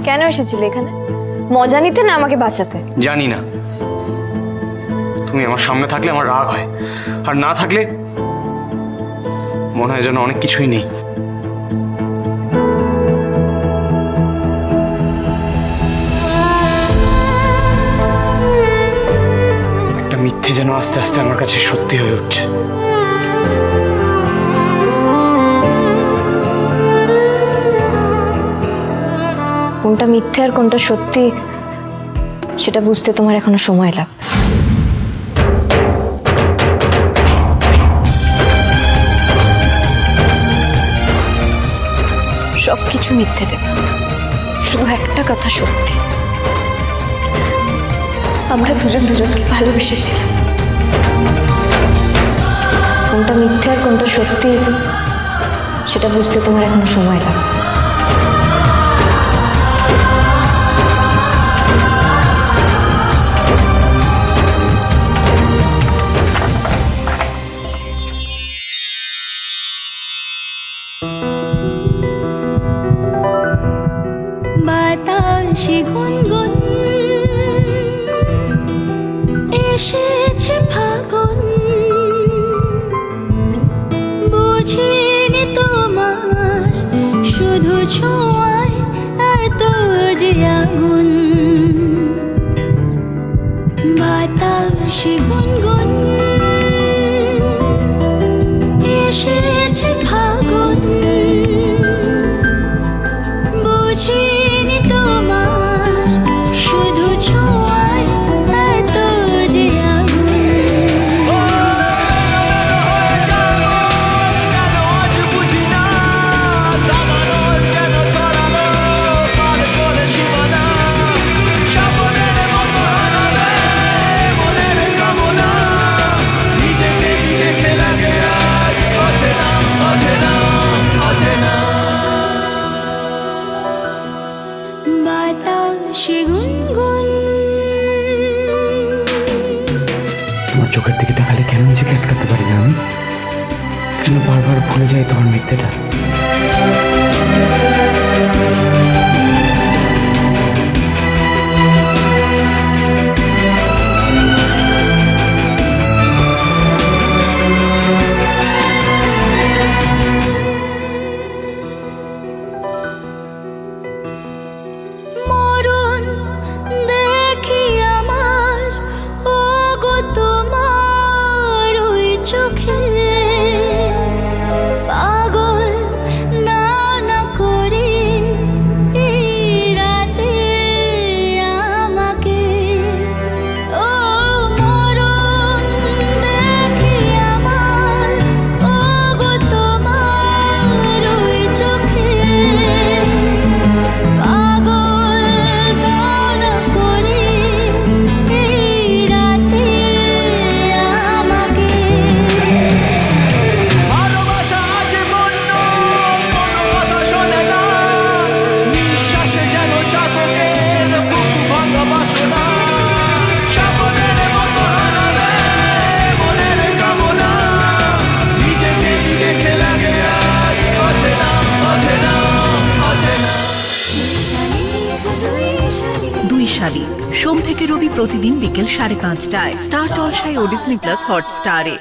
কেন এসেছিলে এখানে? মজা নিতে না আমাকে বাঁচাতে? জানি না, তুমি আমার সামনে থাকলে আমার রাগ হয়, আর না থাকলে মনে হয় যেন অনেক কিছুই নেই। একটা মিথ্যে যেন আস্তে আস্তে আমার কাছে সত্যি হয়ে উঠছে। কোনটা মিথ্যে আর কোনটা সত্যি সেটা বুঝতে তোমার এখনো সময় লাগবে। সবকিছু মিথ্যে দেবে, শুধু একটা কথা সত্যি, আমরা দুজন দুজনকে ভালোবেসেছিলাম। কোনটা মিথ্যে আর কোনটা সত্যি সেটা বুঝতে তোমার এখনো সময় লাগবে। বাতাসে গুনগুন এসেছে ফাগুন, বুঝিনি তোমার শুধু ছোঁয়ায় এত যে আগুন। বাতাসে গুনগুন এসেছে ফাগুন, বুঝিনি তোমার শুধু ছোঁয়ায় এত যে আগুন। তোমার চোখের দিকে তাকালে কেন নিজেকে আটকাতে পারি না আমি? কেন বারবার ভুলে যাই তোমার মিথ্যেটা? সোম থেকে রবি প্রতিদিন বিকেল 5:30টায় স্টার জলসায় ও ডিজনি প্লাস হটস্টারে।